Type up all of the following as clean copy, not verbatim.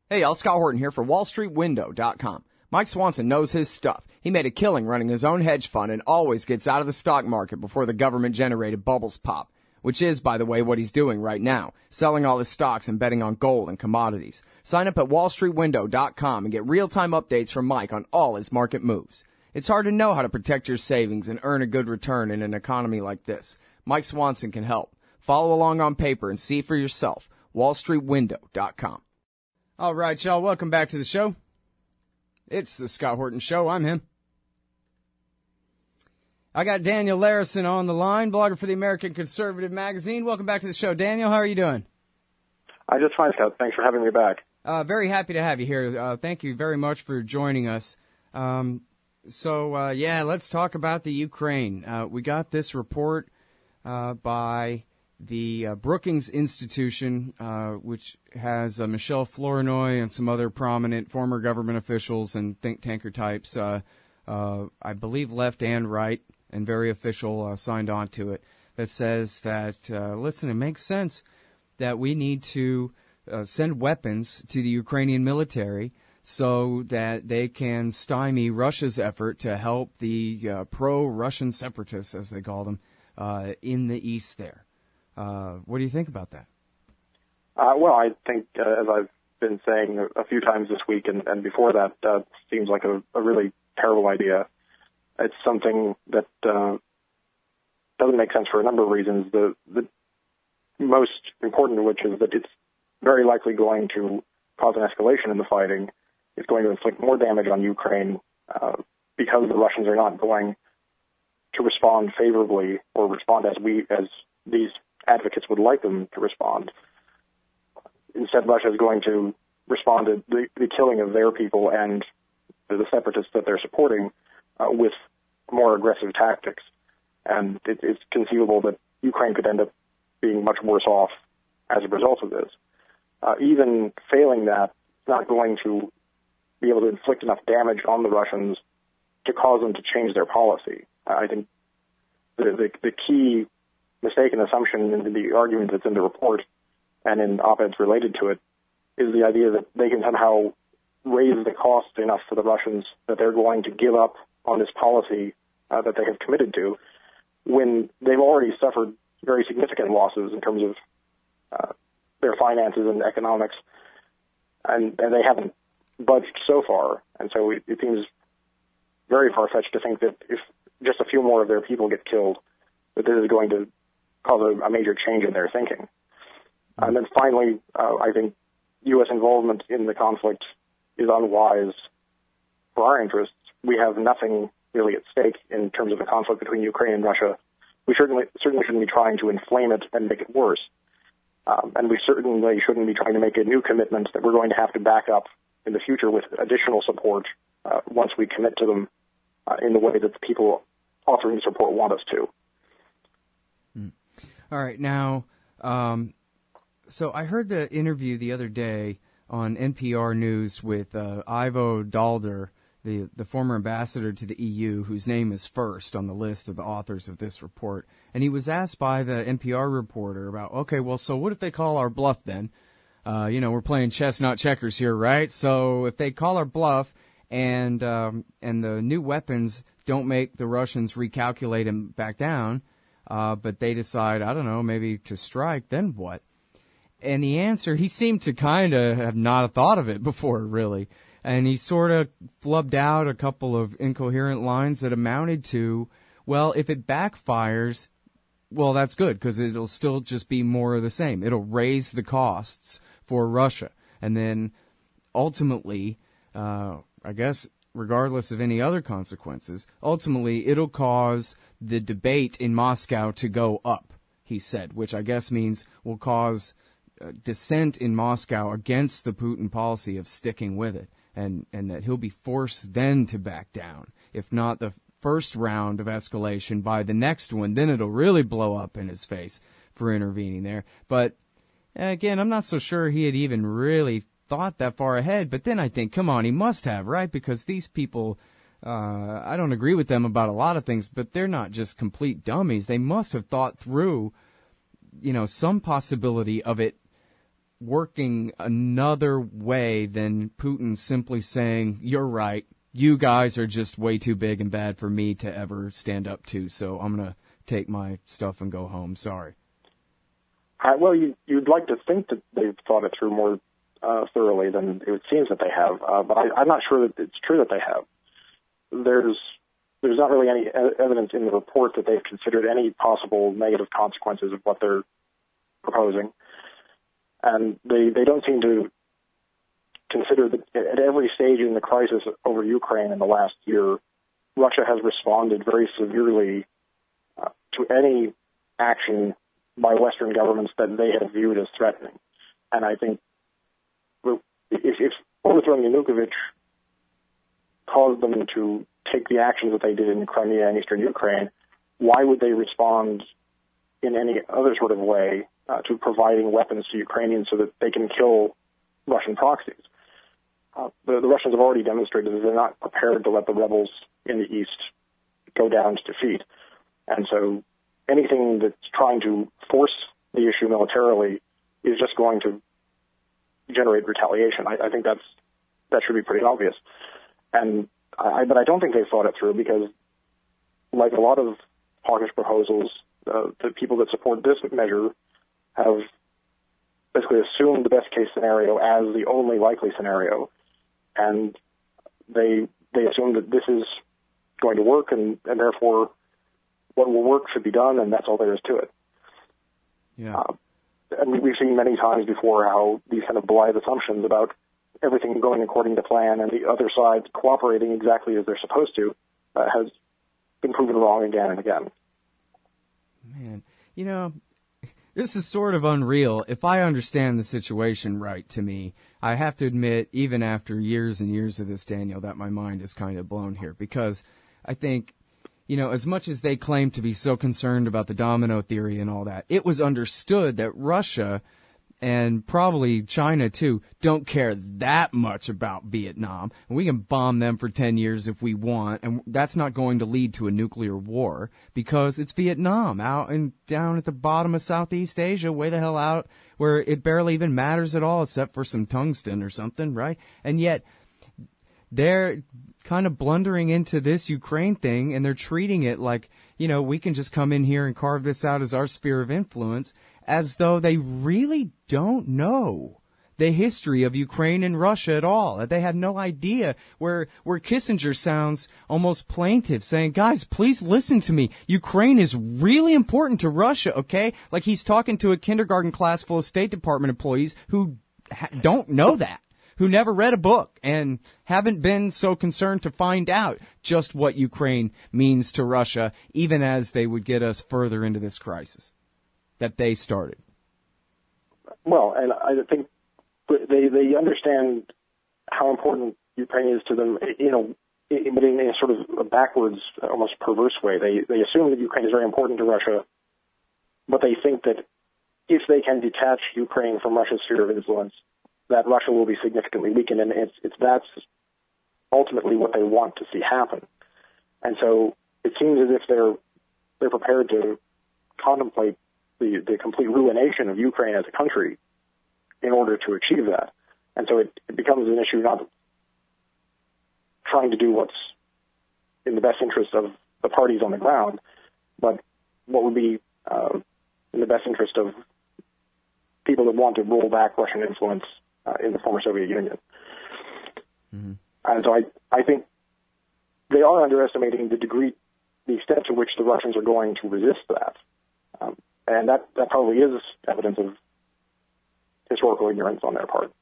Hey, y'all, Scott Horton here for WallStreetWindow.com. Mike Swanson knows his stuff. He made a killing running his own hedge fund and always gets out of the stock market before the government-generated bubbles pop, which is, by the way, what he's doing right now, selling all his stocks and betting on gold and commodities. Sign up at WallStreetWindow.com and get real-time updates from Mike on all his market moves. It's hard to know how to protect your savings and earn a good return in an economy like this. Mike Swanson can help. Follow along on paper and see for yourself. WallStreetWindow.com. All right, y'all, welcome back to the show. It's the Scott Horton Show. I'm him. I got Daniel Larison on the line, blogger for the American Conservative Magazine. Welcome back to the show. Daniel, how are you doing? I'm just fine, Scott. Thanks for having me back. Very happy to have you here. Thank you very much for joining us. Let's talk about the Ukraine. We got this report by the Brookings Institution, which has Michelle Flournoy and some other prominent former government officials and think tanker types, I believe left and right, and very official, signed on to it, that says that, listen, it makes sense that we need to send weapons to the Ukrainian military so that they can stymie Russia's effort to help the pro-Russian separatists, as they call them, in the east there. What do you think about that? Well, I think, as I've been saying a few times this week and before that, seems like a really terrible idea. It's something that doesn't make sense for a number of reasons. The most important of which is that it's very likely going to cause an escalation in the fighting. It's going to inflict more damage on Ukraine because the Russians are not going to respond favorably or respond as these advocates would like them to respond. Instead, Russia is going to respond to the killing of their people and the separatists that they're supporting with more aggressive tactics. And it's conceivable that Ukraine could end up being much worse off as a result of this. Even failing that, it's not going to be able to inflict enough damage on the Russians to cause them to change their policy. I think the key mistaken assumption in the argument that's in the report and in op-eds related to it is the idea that they can somehow raise the cost enough for the Russians that they're going to give up on this policy that they have committed to when they've already suffered very significant losses in terms of their finances and economics, and they haven't budged so far. And so it seems very far-fetched to think that if just a few more of their people get killed, that this is going to cause a major change in their thinking. And then finally, I think U.S. involvement in the conflict is unwise for our interests. We have nothing really at stake in terms of the conflict between Ukraine and Russia. We certainly shouldn't be trying to inflame it and make it worse. And we certainly shouldn't be trying to make a new commitment that we're going to have to back up in the future with additional support once we commit to them in the way that the people offering support want us to. All right. Now, so I heard the interview the other day on NPR News with Ivo Daalder, the former ambassador to the EU, whose name is first on the list of the authors of this report. And he was asked by the NPR reporter about, okay, well, so what if they call our bluff then? We're playing chess, not checkers here, right? So if they call our bluff and the new weapons don't make the Russians recalculate and back down, but they decide, I don't know, maybe to strike, then what? And the answer, he seemed to kind of have not thought of it before, really. And he sort of flubbed out a couple of incoherent lines that amounted to, well, if it backfires, well, that's good, because it'll still just be more of the same. It'll raise the costs for Russia. And then ultimately, I guess, regardless of any other consequences, ultimately it'll cause the debate in Moscow to go up, he said, which I guess means will cause dissent in Moscow against the Putin policy of sticking with it, and that he'll be forced then to back down. If not the first round of escalation, by the next one, then it'll really blow up in his face for intervening there. But again, I'm not so sure he had even really thought that far ahead. But then I think, come on, he must have, right? Because these people, I don't agree with them about a lot of things, but they're not just complete dummies. They must have thought through, some possibility of it working another way than Putin simply saying, "You're right. You guys are just way too big and bad for me to ever stand up to, so I'm going to take my stuff and go home. Sorry." Well, you'd like to think that they've thought it through more thoroughly than it seems that they have, but I'm not sure that it's true that they have. There's not really any evidence in the report that they've considered any possible negative consequences of what they're proposing, and they don't seem to consider that at every stage in the crisis over Ukraine in the last year, Russia has responded very severely to any action by Western governments that they have viewed as threatening. And I think if overthrowing Yanukovych caused them to take the actions that they did in Crimea and eastern Ukraine, why would they respond in any other sort of way to providing weapons to Ukrainians so that they can kill Russian proxies? The Russians have already demonstrated that they're not prepared to let the rebels in the east go down to defeat. And so anything that's trying to force the issue militarily is just going to generate retaliation. I think that should be pretty obvious. But I don't think they've thought it through because, like a lot of hawkish proposals, the people that support this measure have basically assumed the best case scenario as the only likely scenario, and they assume that this is going to work, and therefore what will work should be done, and that's all there is to it. Yeah. And we've seen many times before how these kind of blithe assumptions about everything going according to plan and the other side cooperating exactly as they're supposed to has been proven wrong again and again. Man, this is sort of unreal. If I understand the situation right, to me, I have to admit, even after years and years of this, Daniel, that my mind is kind of blown here, because I think, as much as they claim to be so concerned about the domino theory and all that, it was understood that Russia, and probably China too, don't care that much about Vietnam. And we can bomb them for 10 years if we want, and that's not going to lead to a nuclear war because it's Vietnam, out and down at the bottom of Southeast Asia, way the hell out, where it barely even matters at all except for some tungsten or something, right? And yet they're kind of blundering into this Ukraine thing, and they're treating it like, we can just come in here and carve this out as our sphere of influence, as though they really don't know the history of Ukraine and Russia at all. They have no idea, where Kissinger sounds almost plaintive, saying, guys, please listen to me. Ukraine is really important to Russia, okay? Like he's talking to a kindergarten class full of State Department employees who don't know that, who never read a book and haven't been so concerned to find out just what Ukraine means to Russia, even as they would get us further into this crisis that they started. Well, and I think they understand how important Ukraine is to them, but in a sort of a backwards, almost perverse way. They assume that Ukraine is very important to Russia, but they think that if they can detach Ukraine from Russia's sphere of influence, that Russia will be significantly weakened, and that's ultimately what they want to see happen. And so it seems as if they're prepared to contemplate the complete ruination of Ukraine as a country in order to achieve that. And so it becomes an issue not trying to do what's in the best interest of the parties on the ground, but what would be in the best interest of people that want to roll back Russian influence in the former Soviet Union. Mm-hmm. And so I think they are underestimating the extent to which the Russians are going to resist that. And that probably is evidence of historical ignorance on their part.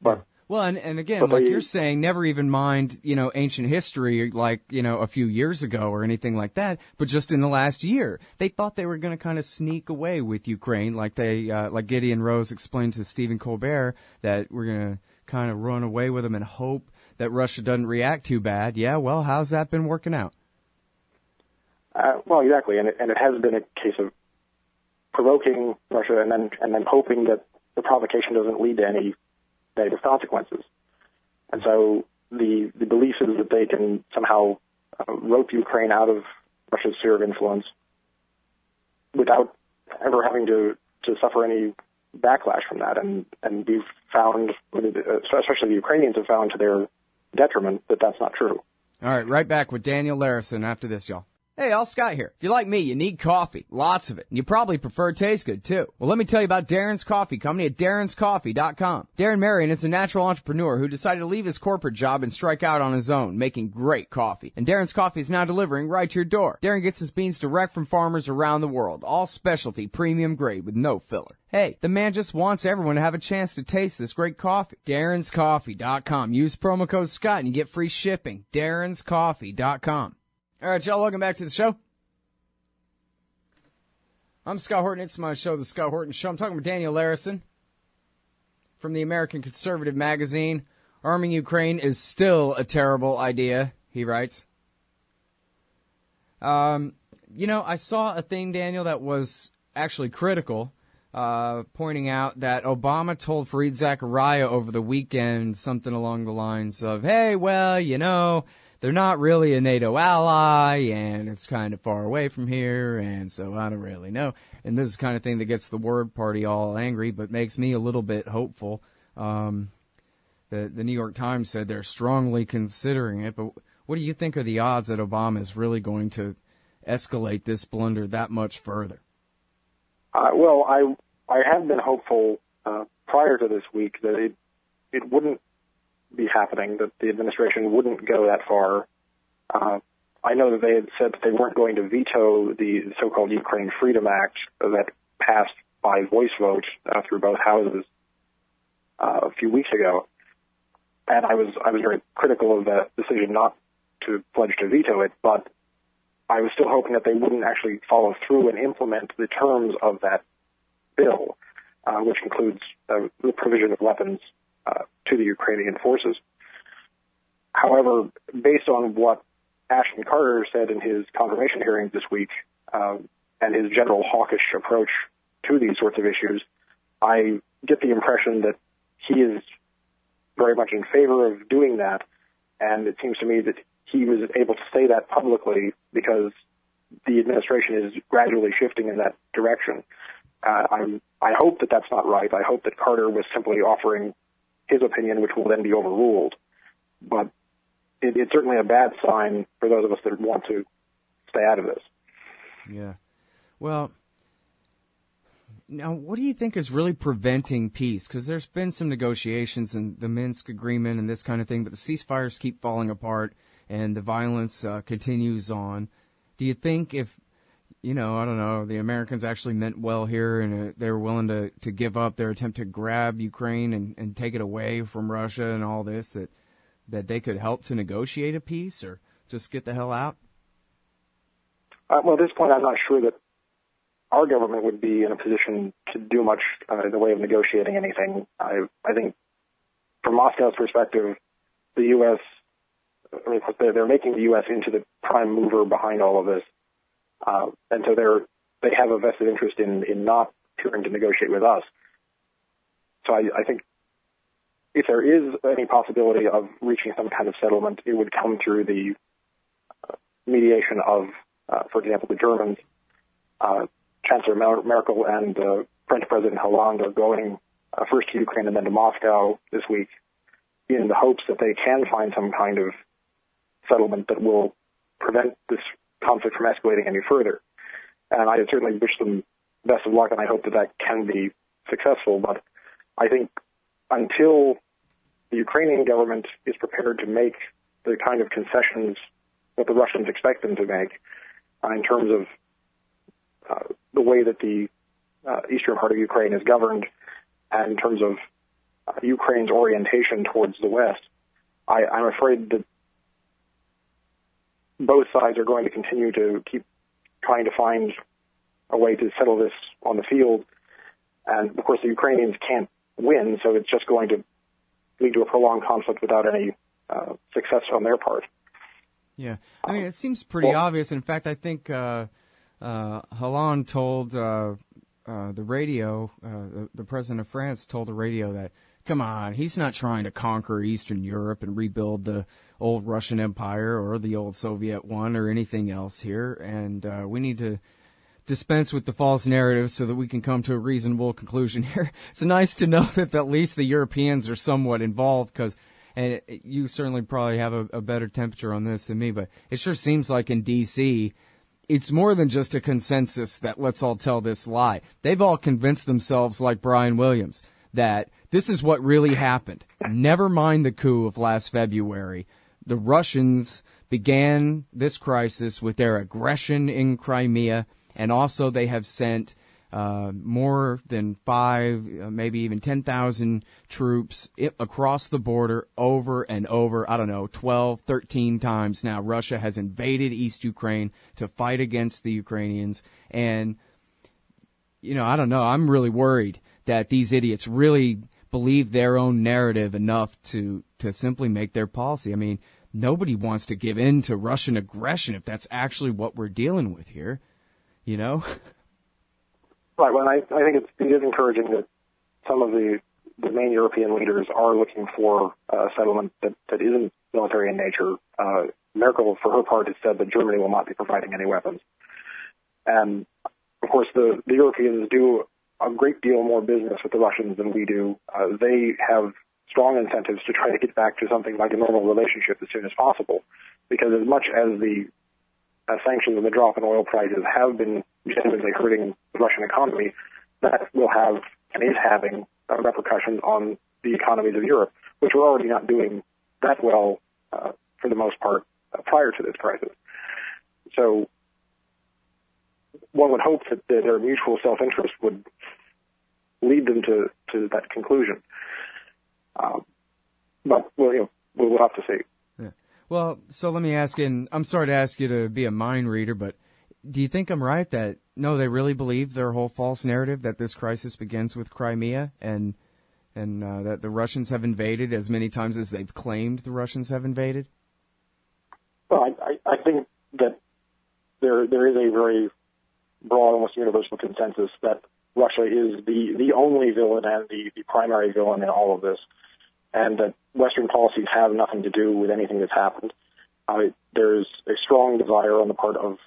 But well, and again, like you're saying, never even mind, ancient history, like, a few years ago or anything like that, but just in the last year. They thought they were going to kind of sneak away with Ukraine, like like Gideon Rose explained to Stephen Colbert, that we're going to kind of run away with them and hope that Russia doesn't react too bad. Yeah, well, how's that been working out? Well, exactly, and it has been a case of provoking Russia and then hoping that the provocation doesn't lead to any negative consequences. And so the belief is that they can somehow rope Ukraine out of Russia's sphere of influence without ever having to suffer any backlash from that, and we've found, especially the Ukrainians have found to their detriment, that that's not true. All right, right back with Daniel Larison after this, y'all. Hey, Al Scott here. If you're like me, you need coffee. Lots of it. And you probably prefer it tastes good, too. Well, let me tell you about Darren's Coffee Company at darrenscoffee.com. Darren Marion is a natural entrepreneur who decided to leave his corporate job and strike out on his own, making great coffee. And Darren's Coffee is now delivering right to your door. Darren gets his beans direct from farmers around the world. All specialty, premium grade with no filler. Hey, the man just wants everyone to have a chance to taste this great coffee. darrenscoffee.com. Use promo code Scott and you get free shipping. darrenscoffee.com. All right, y'all, welcome back to the show. I'm Scott Horton. It's my show, The Scott Horton Show. I'm talking with Daniel Larison from the American Conservative Magazine. Arming Ukraine is still a terrible idea, he writes. I saw a thing, Daniel, that was actually critical, pointing out that Obama told Fareed Zakaria over the weekend something along the lines of, hey, well, they're not really a NATO ally, and it's kind of far away from here, and so I don't really know. And this is the kind of thing that gets the Word Party all angry, but makes me a little bit hopeful. The New York Times said they're strongly considering it, but what do you think are the odds that Obama is really going to escalate this blunder that much further? Well, I have been hopeful prior to this week that it wouldn't be happening, that the administration wouldn't go that far. I know that they had said that they weren't going to veto the so-called Ukraine Freedom Act that passed by voice vote through both houses a few weeks ago, and I was very critical of that decision not to pledge to veto it, but I was still hoping that they wouldn't actually follow through and implement the terms of that bill, which includes the provision of weapons to the Ukrainian forces. However, based on what Ashton Carter said in his confirmation hearings this week, and his general hawkish approach to these sorts of issues, I get the impression that he is very much in favor of doing that, and it seems to me that he was able to say that publicly because the administration is gradually shifting in that direction. I hope that that's not right. I hope that Carter was simply offering his opinion, which will then be overruled. But it's certainly a bad sign for those of us that want to stay out of this. Yeah. Well, now, what do you think is really preventing peace? Because there's been some negotiations and the Minsk agreement and this kind of thing, but the ceasefires keep falling apart and the violence continues on. Do you think if, I don't know, the Americans actually meant well here and they were willing to give up their attempt to grab Ukraine and take it away from Russia and all this, that they could help to negotiate a peace or just get the hell out? Well, at this point, I'm not sure that our government would be in a position to do much in the way of negotiating anything. I think from Moscow's perspective, the U.S., they're making the U.S. into the prime mover behind all of this. And so they have a vested interest in not appearing to negotiate with us. So I think if there is any possibility of reaching some kind of settlement, it would come through the mediation of, for example, the Germans. Chancellor Merkel and French President Hollande are going first to Ukraine and then to Moscow this week in the hopes that they can find some kind of settlement that will prevent this conflict from escalating any further. And I certainly wish them best of luck, and I hope that can be successful. But I think until the Ukrainian government is prepared to make the kind of concessions that the Russians expect them to make in terms of the way that the eastern part of Ukraine is governed and in terms of Ukraine's orientation towards the West, I'm afraid that both sides are going to continue to keep trying to find a way to settle this on the field. And, of course, the Ukrainians can't win, so it's just going to lead to a prolonged conflict without any success on their part. Yeah. I mean, it seems pretty obvious. In fact, I think Hollande told the radio, the president of France told the radio that, come on, he's not trying to conquer Eastern Europe and rebuild the old Russian Empire or the old Soviet one or anything else here, and we need to dispense with the false narrative so that we can come to a reasonable conclusion here. It's nice to know that at least the Europeans are somewhat involved, because, and you certainly probably have a better temperature on this than me, but it sure seems like in D.C., it's more than just a consensus that let's all tell this lie. They've all convinced themselves, like Brian Williams, that this is what really happened. Never mind the coup of last February. The Russians began this crisis with their aggression in Crimea, and also they have sent more than 5, maybe even 10,000 troops across the border over and over. I don't know, 12, 13 times now. Russia has invaded East Ukraine to fight against the Ukrainians. And, you know, I don't know. I'm really worried that these idiots really believe their own narrative enough to simply make their policy. I mean, nobody wants to give in to Russian aggression if that's actually what we're dealing with here, you know? Right. Well, I think it is encouraging that some of the main European leaders are looking for a settlement that isn't military in nature. Merkel, for her part, has said that Germany will not be providing any weapons. And, of course, the Europeans do a great deal more business with the Russians than we do. They have strong incentives to try to get back to something like a normal relationship as soon as possible, because as much as the sanctions and the drop in oil prices have been genuinely hurting the Russian economy, that will have and is having repercussions on the economies of Europe, which were already not doing that well for the most part prior to this crisis. So one would hope that their mutual self-interest would lead them to that conclusion. But we'll have to see. Yeah. Well, so let me ask you, and I'm sorry to ask you to be a mind reader, but do you think I'm right that, no, they really believe their whole false narrative that this crisis begins with Crimea and that the Russians have invaded as many times as they've claimed the Russians have invaded? Well, I think that there is a very broad, almost universal consensus that Russia is the only villain and the primary villain in all of this, and that Western policies have nothing to do with anything that's happened. There's a strong desire on the part of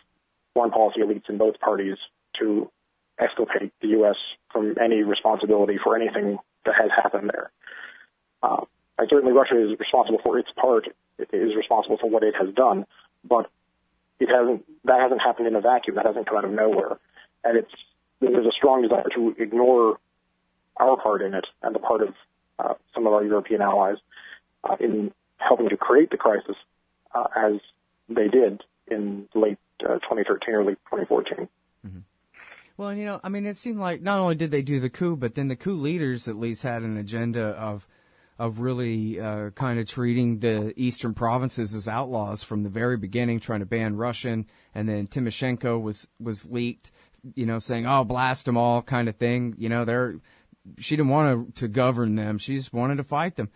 foreign policy elites in both parties to exculpate the U.S. from any responsibility for anything that has happened there. And certainly Russia is responsible for its part. It is responsible for what it has done, but that hasn't happened in a vacuum. That hasn't come out of nowhere. And there's a strong desire to ignore our part in it and the part of some of our European allies in helping to create the crisis as they did in late 2013, early 2014. Mm-hmm. Well, you know, I mean, it seemed like not only did they do the coup, but then the coup leaders at least had an agenda of really kind of treating the eastern provinces as outlaws from the very beginning, trying to ban Russian, and then Tymoshenko was leaked, you know, saying, "Oh, blast them all," kind of thing. You know, she didn't want to govern them; she just wanted to fight them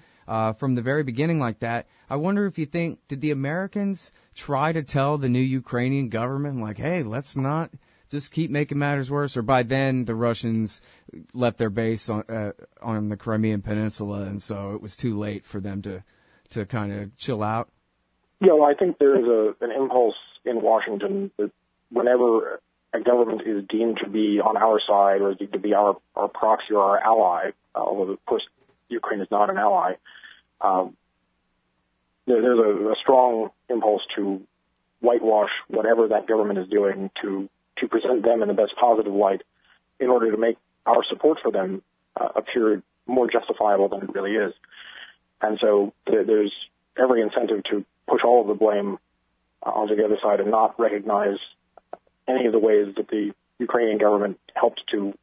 from the very beginning, like that. I wonder if you think, did the Americans try to tell the new Ukrainian government, like, "Hey, let's not just keep making matters worse," or by then the Russians left their base on the Crimean Peninsula, and so it was too late for them to kind of chill out? Yeah, well, I think there is an impulse in Washington that whenever a government is deemed to be on our side or is deemed to be our proxy or our ally, although of course Ukraine is not an ally, there's a strong impulse to whitewash whatever that government is doing to present them in the best positive light in order to make our support for them appear more justifiable than it really is. And so there's every incentive to push all of the blame onto the other side and not recognize any of the ways that the Ukrainian government helped to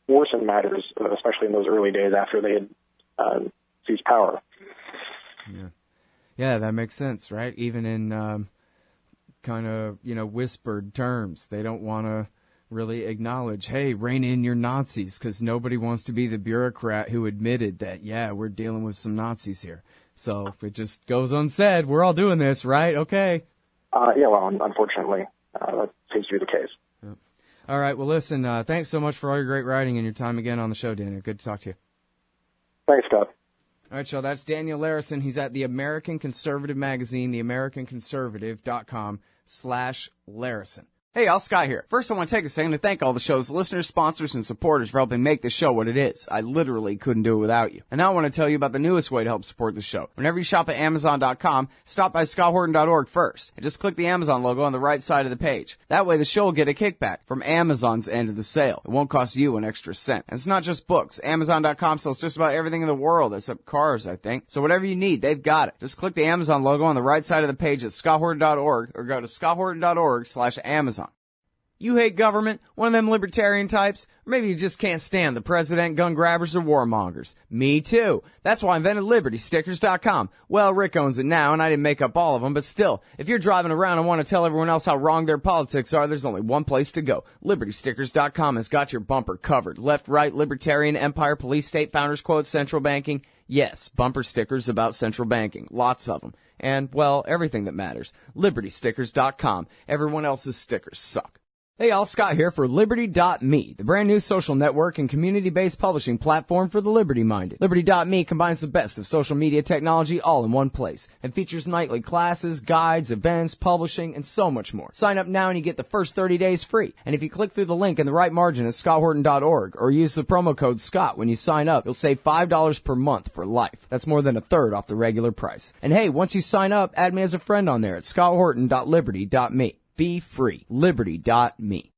worsen matters, especially in those early days after they had seized power. Yeah, that makes sense, right? Even in kind of, you know, whispered terms. They don't want to really acknowledge, hey, rein in your Nazis, because nobody wants to be the bureaucrat who admitted that, yeah, we're dealing with some Nazis here. So if it just goes unsaid, we're all doing this, right? Okay. Yeah, well, unfortunately, that seems to be the case. Yeah. All right, well, listen, thanks so much for all your great writing and your time again on the show, Daniel. Good to talk to you. Thanks, Scott. All right, y'all, that's Daniel Larison. He's at the American Conservative magazine, theamericanconservative.com/Larison. Hey, Al Scott here. First, I want to take a second to thank all the show's listeners, sponsors, and supporters for helping make this show what it is. I literally couldn't do it without you. And now I want to tell you about the newest way to help support the show. Whenever you shop at Amazon.com, stop by ScottHorton.org first, and just click the Amazon logo on the right side of the page. That way the show will get a kickback from Amazon's end of the sale. It won't cost you an extra cent. And it's not just books. Amazon.com sells just about everything in the world, except cars, I think. So whatever you need, they've got it. Just click the Amazon logo on the right side of the page at ScottHorton.org, or go to ScottHorton.org/Amazon. You hate government, one of them libertarian types, or maybe you just can't stand the president, gun grabbers, or warmongers. Me too. That's why I invented LibertyStickers.com. Well, Rick owns it now, and I didn't make up all of them, but still, if you're driving around and want to tell everyone else how wrong their politics are, there's only one place to go. LibertyStickers.com has got your bumper covered. Left, right, libertarian, empire, police, state, founders quote, central banking. Yes, bumper stickers about central banking. Lots of them. And, well, everything that matters. LibertyStickers.com. Everyone else's stickers suck. Hey, Al Scott here for Liberty.me, the brand new social network and community-based publishing platform for the liberty-minded. Liberty.me combines the best of social media technology all in one place and features nightly classes, guides, events, publishing, and so much more. Sign up now and you get the first 30 days free. And if you click through the link in the right margin at ScottHorton.org or use the promo code SCOTT when you sign up, you'll save $5 per month for life. That's more than a third off the regular price. And hey, once you sign up, add me as a friend on there at ScottHorton.liberty.me. Be free. Liberty.me.